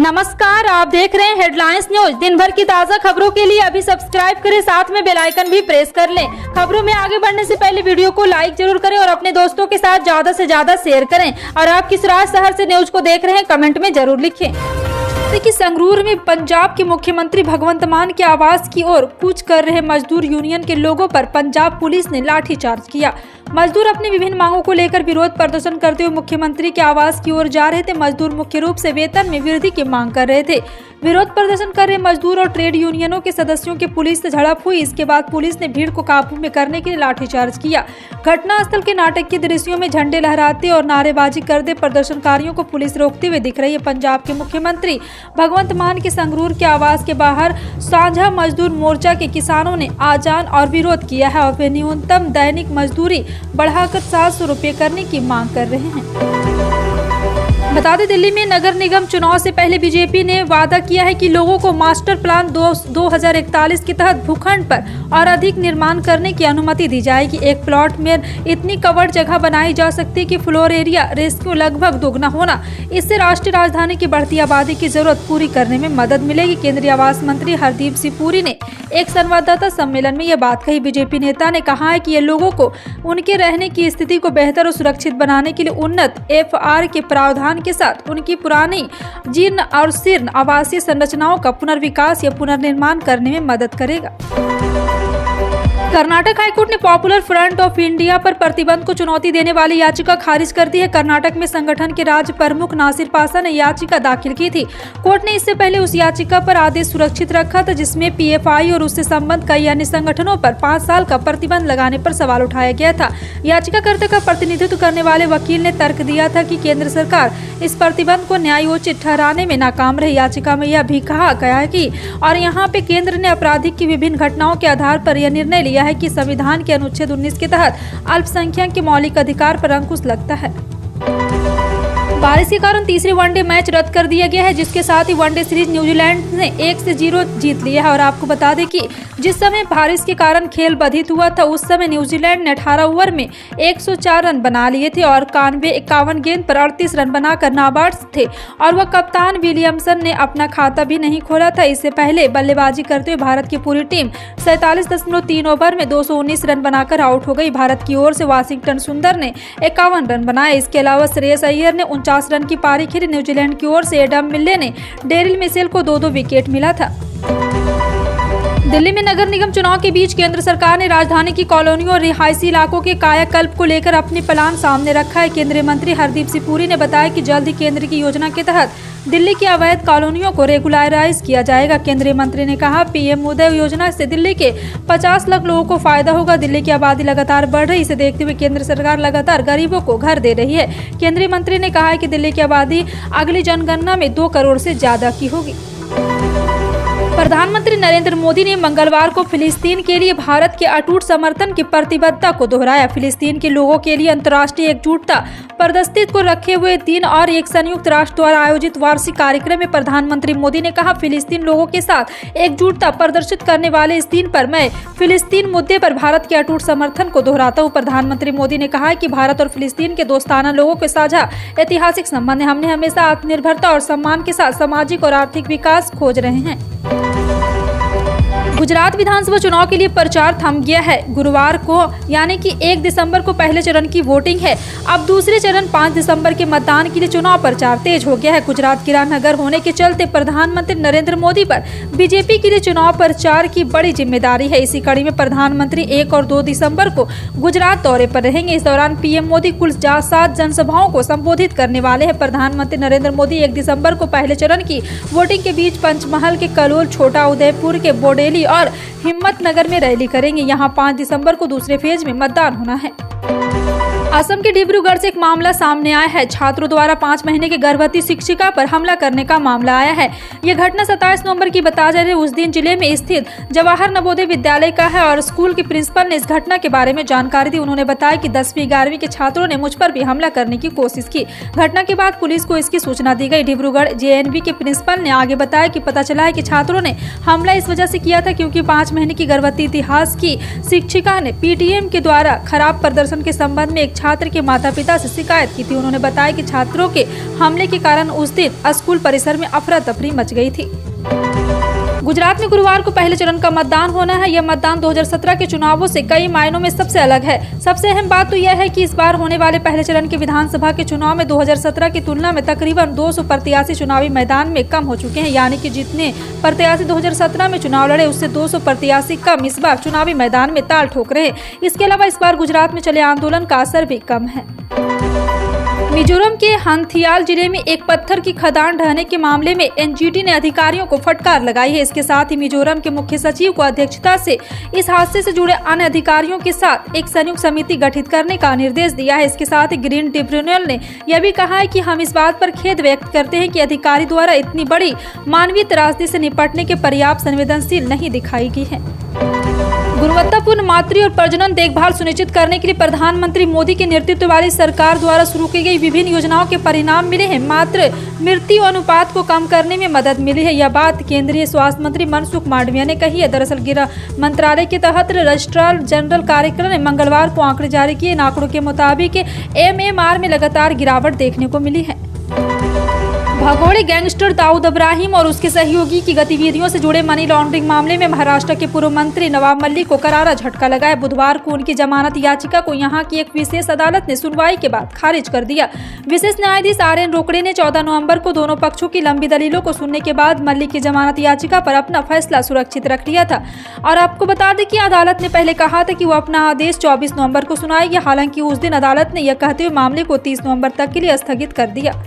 नमस्कार, आप देख रहे हैं हेडलाइंस न्यूज। दिन भर की ताज़ा खबरों के लिए अभी सब्सक्राइब करें, साथ में बेल आइकन भी प्रेस कर लें। खबरों में आगे बढ़ने से पहले वीडियो को लाइक जरूर करें और अपने दोस्तों के साथ ज्यादा से ज्यादा शेयर करें। और आप किस शहर से न्यूज को देख रहे हैं, कमेंट में जरूर लिखें। कि संगरूर में पंजाब के मुख्यमंत्री भगवंत मान के आवास की ओर कूच कर रहे मजदूर यूनियन के लोगों पर पंजाब पुलिस ने लाठीचार्ज किया। मजदूर अपनी विभिन्न मांगों को लेकर विरोध प्रदर्शन करते हुए मुख्यमंत्री के आवास की ओर जा रहे थे। मजदूर मुख्य रूप से वेतन में वृद्धि की मांग कर रहे थे। विरोध प्रदर्शन कर रहे मजदूर और ट्रेड यूनियनों के सदस्यों की पुलिस से झड़प हुई। इसके बाद पुलिस ने भीड़ को काबू में करने के लिए लाठीचार्ज किया। घटनास्थल के नाटक के दृश्यों में झंडे लहराते और नारेबाजी करते प्रदर्शनकारियों को पुलिस रोकते हुए दिख रही है। पंजाब के मुख्यमंत्री भगवंत मान के संगरूर के आवास के बाहर साझा मजदूर मोर्चा के किसानों ने आजान और विरोध किया है और वे न्यूनतम दैनिक मजदूरी बढ़ाकर 700 रुपये करने की मांग कर रहे हैं। बता दें, दिल्ली में नगर निगम चुनाव से पहले बीजेपी ने वादा किया है कि लोगों को मास्टर प्लान 2041 के तहत भूखंड पर और अधिक निर्माण करने की अनुमति दी जाएगी। एक प्लॉट में इतनी कवर्ड जगह बनाई जा सकती है कि फ्लोर एरिया रेशियो लगभग दोगुना होना। इससे राष्ट्रीय राजधानी की बढ़ती आबादी की जरूरत पूरी करने में मदद मिलेगी। केंद्रीय आवास मंत्री हरदीप सिंह पुरी ने एक संवाददाता सम्मेलन में यह बात कही। बीजेपी नेता ने कहा है कि ये लोगों को उनके रहने की स्थिति को बेहतर और सुरक्षित बनाने के लिए उन्नत FR के प्रावधान के साथ उनकी पुरानी जीर्ण और शीर्ण आवासीय संरचनाओं का पुनर्विकास या पुनर्निर्माण करने में मदद करेगा। कर्नाटक हाईकोर्ट ने पॉपुलर फ्रंट ऑफ इंडिया पर प्रतिबंध को चुनौती देने वाली याचिका खारिज कर दी है। कर्नाटक में संगठन के राज्य प्रमुख नासिर पासा ने याचिका दाखिल की थी। कोर्ट ने इससे पहले उस याचिका पर आदेश सुरक्षित रखा था जिसमें PFI और उससे संबद्ध कई अन्य संगठनों पर 5 साल का प्रतिबंध लगाने पर सवाल उठाया गया था। याचिकाकर्ता का प्रतिनिधित्व करने वाले वकील ने तर्क दिया था कि केंद्र सरकार इस प्रतिबंध को न्यायोचित ठहराने में नाकाम रही। याचिका में यह भी कहा गया है कि और यहाँ पे केंद्र ने आपराधिक की विभिन्न घटनाओं के आधार पर यह निर्णय लिया है कि संविधान के अनुच्छेद 19 के तहत अल्पसंख्यक के मौलिक अधिकार पर अंकुश लगता है। बारिश के कारण तीसरी वनडे मैच रद्द कर दिया गया है, जिसके साथ ही वनडे सीरीज न्यूजीलैंड ने 1-0 जीत लिया है। और आपको बता दें कि जिस समय बारिश के कारण खेल बाधित हुआ था उस समय न्यूजीलैंड ने 18 ओवर में 104 रन बना लिए थे और 51 गेंद पर 38 रन बनाकर नाबाद थे और वह कप्तान विलियमसन ने अपना खाता भी नहीं खोला था। इससे पहले बल्लेबाजी करते हुए भारत की पूरी टीम 47.3 ओवर में 219 रन बनाकर आउट हो गई। भारत की ओर से वाशिंगटन सुंदर ने 51 रन बनाए। इसके अलावा श्रेयस अय्यर ने 49 रन की पारी खेली। न्यूजीलैंड की ओर से एडम मिल्ले ने डेरिल मिशेल को 2-2 विकेट मिला था। दिल्ली में नगर निगम चुनाव के बीच केंद्र सरकार ने राजधानी की कॉलोनियों और रिहायशी इलाकों के कायाकल्प को लेकर अपनी प्लान सामने रखा है। केंद्रीय मंत्री हरदीप सिंह पुरी ने बताया कि जल्द ही केंद्र की योजना के तहत दिल्ली की अवैध कॉलोनियों को रेगुलराइज किया जाएगा। केंद्रीय मंत्री ने कहा, PM उदय योजना से दिल्ली के 50 लाख लोगों को फायदा होगा। दिल्ली की आबादी लगातार बढ़ रही, इसे देखते हुए केंद्र सरकार लगातार गरीबों को घर दे रही है। केंद्रीय मंत्री ने कहा है कि दिल्ली की आबादी अगली जनगणना में 2 करोड़ से ज्यादा की होगी। प्रधानमंत्री नरेंद्र मोदी ने मंगलवार को फिलिस्तीन के लिए भारत के अटूट समर्थन की प्रतिबद्धता को दोहराया। फिलिस्तीन के लोगों के लिए अंतर्राष्ट्रीय एकजुटता प्रदर्शित को रखे हुए दिन और एक संयुक्त राष्ट्र द्वारा आयोजित वार्षिक कार्यक्रम में प्रधानमंत्री मोदी ने कहा, फिलिस्तीन लोगों के साथ एकजुटता प्रदर्शित करने वाले इस दिन पर मैं फिलिस्तीन मुद्दे पर भारत के अटूट समर्थन को दोहराता हूँ। प्रधानमंत्री मोदी ने कहा कि भारत और फिलिस्तीन के दोस्ताना लोगों के साझा ऐतिहासिक संबंध है। हमने हमेशा आत्मनिर्भरता और सम्मान के साथ सामाजिक और आर्थिक विकास खोज रहे हैं। गुजरात विधानसभा चुनाव के लिए प्रचार थम गया है। गुरुवार को यानी कि 1 दिसंबर को पहले चरण की वोटिंग है। अब दूसरे चरण 5 दिसंबर के मतदान के लिए चुनाव प्रचार तेज हो गया है। गुजरात किरान नगर होने के चलते प्रधानमंत्री नरेंद्र मोदी पर बीजेपी के लिए चुनाव प्रचार की बड़ी जिम्मेदारी है। इसी कड़ी में प्रधानमंत्री 1 और 2 दिसंबर को गुजरात दौरे पर रहेंगे। इस दौरान PM मोदी कुल 7 जनसभाओं को संबोधित करने वाले हैं। प्रधानमंत्री नरेंद्र मोदी 1 दिसंबर को पहले चरण की वोटिंग के बीच पंचमहल के कलोल, छोटा उदयपुर के बोडेली और हिम्मतनगर में रैली करेंगे। यहां 5 दिसंबर को दूसरे फेज में मतदान होना है। असम के डिब्रूगढ़ से एक मामला सामने आया है। छात्रों द्वारा 5 महीने की गर्भवती शिक्षिका पर हमला करने का मामला आया है। यह घटना 27 नवंबर की बताया जा रही है। उस दिन जिले में स्थित जवाहर नवोदय विद्यालय का है और स्कूल के प्रिंसिपल ने इस घटना के बारे में जानकारी दी। उन्होंने बताया कि 10वीं 11वीं के छात्रों ने मुझ पर भी हमला करने की कोशिश की। घटना के बाद पुलिस को इसकी सूचना दी गई। डिब्रूगढ़ JNV के प्रिंसिपल ने आगे बताया कि पता चला है कि छात्रों ने हमला इस वजह से किया था क्योंकि 5 महीने की गर्भवती इतिहास की शिक्षिका ने PTM के द्वारा खराब प्रदर्शन के संबंध में एक छात्र के माता पिता से शिकायत की थी। उन्होंने बताया कि छात्रों के हमले के कारण उस दिन स्कूल परिसर में अफरा तफरी मच गई थी। गुजरात में गुरुवार को पहले चरण का मतदान होना है। यह मतदान 2017 के चुनावों से कई मायनों में सबसे अलग है। सबसे अहम बात तो यह है कि इस बार होने वाले पहले चरण के विधानसभा के चुनाव में 2017 की तुलना में तकरीबन 200 प्रत्याशी चुनावी मैदान में कम हो चुके हैं, यानी कि जितने प्रत्याशी 2017 में चुनाव लड़े उससे 200 प्रत्याशी कम इस बार चुनावी मैदान में ताल ठोक रहे हैं। इसके अलावा इस बार गुजरात में चले आंदोलन का असर भी कम है। मिजोरम के हंथियाल जिले में एक पत्थर की खदान ढहने के मामले में एनजीटी ने अधिकारियों को फटकार लगाई है। इसके साथ ही मिजोरम के मुख्य सचिव को अध्यक्षता से इस हादसे से जुड़े अन्य अधिकारियों के साथ एक संयुक्त समिति गठित करने का निर्देश दिया है। इसके साथ ही ग्रीन ट्रिब्यूनल ने यह भी कहा है कि हम इस बात पर खेद व्यक्त करते हैं कि अधिकारी द्वारा इतनी बड़ी मानवीय त्रासदी से निपटने के पर्याप्त संवेदनशील नहीं दिखाई गई है। गुणवत्तापूर्ण मातृ और प्रजनन देखभाल सुनिश्चित करने के लिए प्रधानमंत्री मोदी के नेतृत्व वाली सरकार द्वारा शुरू की गई विभिन्न योजनाओं के परिणाम मिले हैं। मातृ मृत्यु अनुपात को कम करने में मदद मिली है। यह बात केंद्रीय स्वास्थ्य मंत्री मनसुख मांडविया ने कही है। दरअसल गृह मंत्रालय के तहत रजिस्ट्रार जनरल कार्यक्रम ने मंगलवार को आंकड़े जारी किए। इन आंकड़ों के मुताबिक MMR में लगातार गिरावट देखने को मिली है। भगोड़े गैंगस्टर दाऊद इब्राहिम और उसके सहयोगी की गतिविधियों से जुड़े मनी लॉन्ड्रिंग मामले में महाराष्ट्र के पूर्व मंत्री नवाब मलिक को करारा झटका लगा है। बुधवार को उनकी जमानत याचिका को यहां की एक विशेष अदालत ने सुनवाई के बाद खारिज कर दिया। विशेष न्यायाधीश RN रोकड़े ने 14 नवंबर को दोनों पक्षों की लंबी दलीलों को सुनने के बाद मलिक की जमानत याचिका पर अपना फैसला सुरक्षित रख लिया था। और आपको बता दें कि अदालत ने पहले कहा था कि वो अपना आदेश 24 नवंबर को सुनाएगी। हालांकि उस दिन अदालत ने यह कहते हुए मामले को 30 नवंबर तक के लिए स्थगित कर दिया।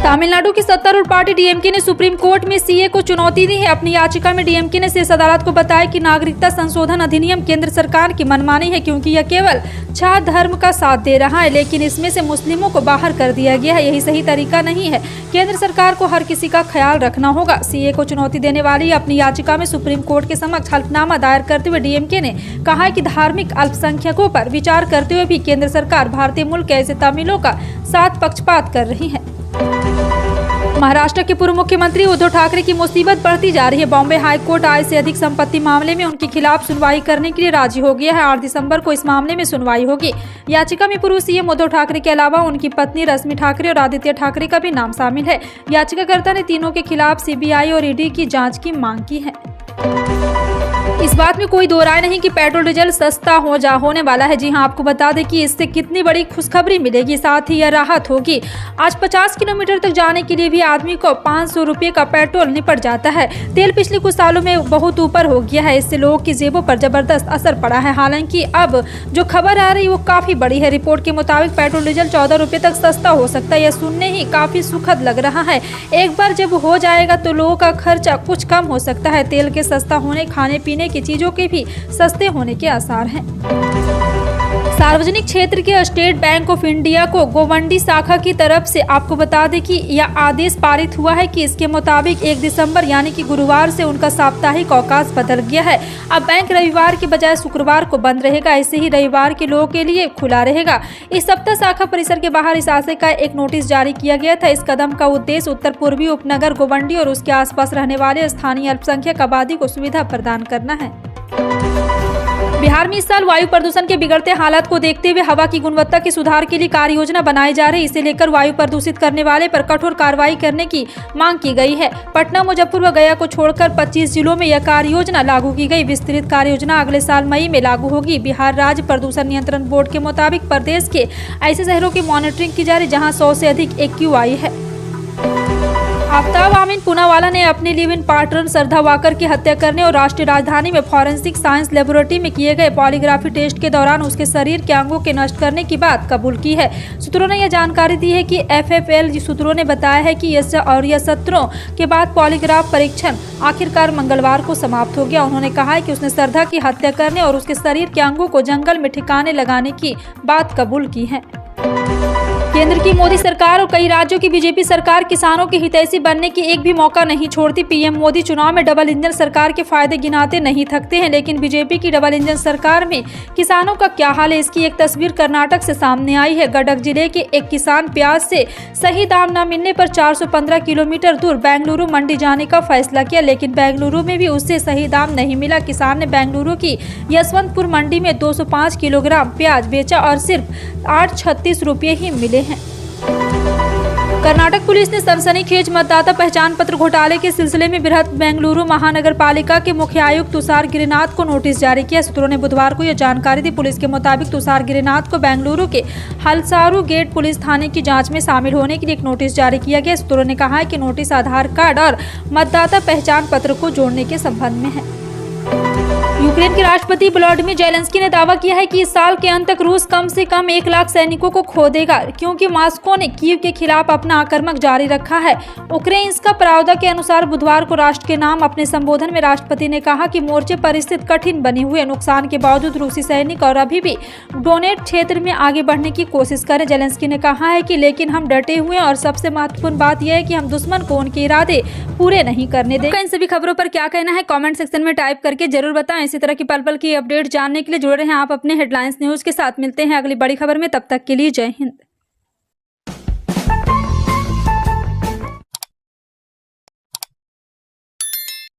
तमिलनाडु की सत्तारूढ़ पार्टी DMK ने सुप्रीम कोर्ट में CA को चुनौती दी है। अपनी याचिका में DMK ने शीर्ष अदालत को बताया कि नागरिकता संशोधन अधिनियम केंद्र सरकार की मनमानी है, क्योंकि यह केवल छह धर्म का साथ दे रहा है, लेकिन इसमें से मुस्लिमों को बाहर कर दिया गया है। यही सही तरीका नहीं है। केंद्र सरकार को हर किसी का ख्याल रखना होगा। CA को चुनौती देने वाली अपनी याचिका में सुप्रीम कोर्ट के समक्ष हल्फनामा दायर करते हुए DMK ने कहा है कि धार्मिक अल्पसंख्यकों पर विचार करते हुए भी केंद्र सरकार भारतीय मूल के ऐसे तमिलों का साथ पक्षपात कर रही है। महाराष्ट्र के पूर्व मुख्यमंत्री उद्धव ठाकरे की मुसीबत बढ़ती जा रही है। बॉम्बे हाई कोर्ट आय से अधिक संपत्ति मामले में उनके खिलाफ सुनवाई करने के लिए राजी हो गया है। 8 दिसंबर को इस मामले में सुनवाई होगी। याचिका में पूर्व CM उद्धव ठाकरे के अलावा उनकी पत्नी रश्मि ठाकरे और आदित्य ठाकरे का भी नाम शामिल है। याचिकाकर्ता ने तीनों के खिलाफ CBI और ED की जाँच की मांग की है। इस बात में कोई दो राय नहीं कि पेट्रोल डीजल सस्ता होने वाला है। जी हां, आपको बता दें कि इससे कितनी बड़ी खुशखबरी मिलेगी, साथ ही यह राहत होगी। आज 50 किलोमीटर तक जाने के लिए भी आदमी को 500 रुपये का पेट्रोल निपट जाता है। तेल पिछले कुछ सालों में बहुत ऊपर हो गया है। इससे लोगों की जेबों पर जबरदस्त असर पड़ा है। हालांकि अब जो खबर आ रही है वो काफी बड़ी है। रिपोर्ट के मुताबिक पेट्रोल डीजल 14 रुपये तक सस्ता हो सकता है। यह सुनने ही काफी सुखद लग रहा है। एक बार जब हो जाएगा तो लोगों का खर्चा कुछ कम हो सकता है। तेल के सस्ता होने, खाने पीने की चीजों के भी सस्ते होने के आसार हैं। सार्वजनिक क्षेत्र के स्टेट बैंक ऑफ इंडिया को गोवंडी शाखा की तरफ से आपको बता दें कि यह आदेश पारित हुआ है कि इसके मुताबिक 1 दिसंबर यानी कि गुरुवार से उनका साप्ताहिक अवकाश बदल गया है। अब बैंक रविवार के बजाय शुक्रवार को बंद रहेगा। ऐसे ही रविवार के लोगों के लिए खुला रहेगा। इस सप्ताह शाखा परिसर के बाहर इस आशय का एक नोटिस जारी किया गया था। इस कदम का उद्देश्य उत्तर पूर्वी उपनगर गोवंडी और उसके आसपास रहने वाले स्थानीय अल्पसंख्यक आबादी को सुविधा प्रदान करना है। बिहार में इस साल वायु प्रदूषण के बिगड़ते हालात को देखते हुए हवा की गुणवत्ता के सुधार के लिए कार्य योजना बनाई जा रही है। इसे लेकर वायु प्रदूषित करने वाले पर कठोर कार्रवाई करने की मांग की गई है। पटना, मुजफ्फरपुर व गया को छोड़कर 25 जिलों में यह कार्य योजना लागू की गई। विस्तृत कार्य योजना अगले साल मई में लागू होगी। बिहार राज्य प्रदूषण नियंत्रण बोर्ड के मुताबिक प्रदेश के ऐसे शहरों की मॉनिटरिंग की जा रही जहाँ 100 से अधिक AQI है। आफ्ताब आमीन पूनावाला ने अपने live in partner Shraddha walker की हत्या करने और राष्ट्रीय राजधानी में फॉरेंसिक साइंस लेबोरेटरी में किए गए पॉलीग्राफी टेस्ट के दौरान उसके शरीर के अंगों के नष्ट करने की बात कबूल की है। सूत्रों ने यह जानकारी दी है कि FFL सूत्रों ने बताया है कि यह सत्रों के बाद पॉलीग्राफ परीक्षण आखिरकार मंगलवार को समाप्त हो गया। उन्होंने कहा है कि उसने श्रद्धा की हत्या करने और उसके शरीर के अंगों को जंगल में ठिकाने लगाने की बात कबूल की है। केंद्र की मोदी सरकार और कई राज्यों की बीजेपी सरकार किसानों की हितैषी बनने की एक भी मौका नहीं छोड़ती। पीएम मोदी चुनाव में डबल इंजन सरकार के फायदे गिनाते नहीं थकते हैं, लेकिन बीजेपी की डबल इंजन सरकार में किसानों का क्या हाल है, इसकी एक तस्वीर कर्नाटक से सामने आई है। गडक जिले के एक किसान प्याज से सही दाम न मिलने पर 415 किलोमीटर दूर बेंगलुरु मंडी जाने का फैसला किया, लेकिन बेंगलुरु में भी उससे सही दाम नहीं मिला। किसान ने बेंगलुरु की यशवंतपुर मंडी में 205 किलोग्राम प्याज बेचा और सिर्फ 836 रुपये ही मिले हैं। कर्नाटक पुलिस ने सनसनीखेज मतदाता पहचान पत्र घोटाले के सिलसिले में बृहत बेंगलुरु महानगर पालिका के मुख्य आयुक्त तुषार गिरिनाथ को नोटिस जारी किया। सूत्रों ने बुधवार को यह जानकारी दी। पुलिस के मुताबिक तुषार गिरिनाथ को बेंगलुरु के हलसारू गेट पुलिस थाने की जांच में शामिल होने के लिए एक नोटिस जारी किया गया। सूत्रों ने कहा है कि नोटिस आधार कार्ड और मतदाता पहचान पत्र को जोड़ने के संबंध में है। यूक्रेन के राष्ट्रपति वोलोदिमीर ज़ेलेंस्की ने दावा किया है कि इस साल के अंत तक रूस कम से कम 1 लाख सैनिकों को खो देगा, क्योंकि मॉस्को ने कीव के खिलाफ अपना आक्रमण जारी रखा है। यूक्रेन का प्रावधान के अनुसार बुधवार को राष्ट्र के नाम अपने संबोधन में राष्ट्रपति ने कहा कि मोर्चे पर स्थिति कठिन बनी हुई है। नुकसान के बावजूद रूसी सैनिक और अभी भी डोनेट क्षेत्र में आगे बढ़ने की कोशिश करें। ज़ेलेंस्की ने कहा है कि लेकिन हम डटे हुए हैं और सबसे महत्वपूर्ण बात यह है कि हम दुश्मन को उनके इरादे पूरे नहीं करने देंगे। इन सभी खबरों पर क्या कहना है कमेंट सेक्शन में टाइप करके जरूर बताएं। इसी तरह की पल पल की अपडेट जानने के लिए जुड़े रहें आप अपने हेडलाइंस न्यूज के साथ। मिलते हैं अगली बड़ी खबर में, तब तक के लिए जय हिंद।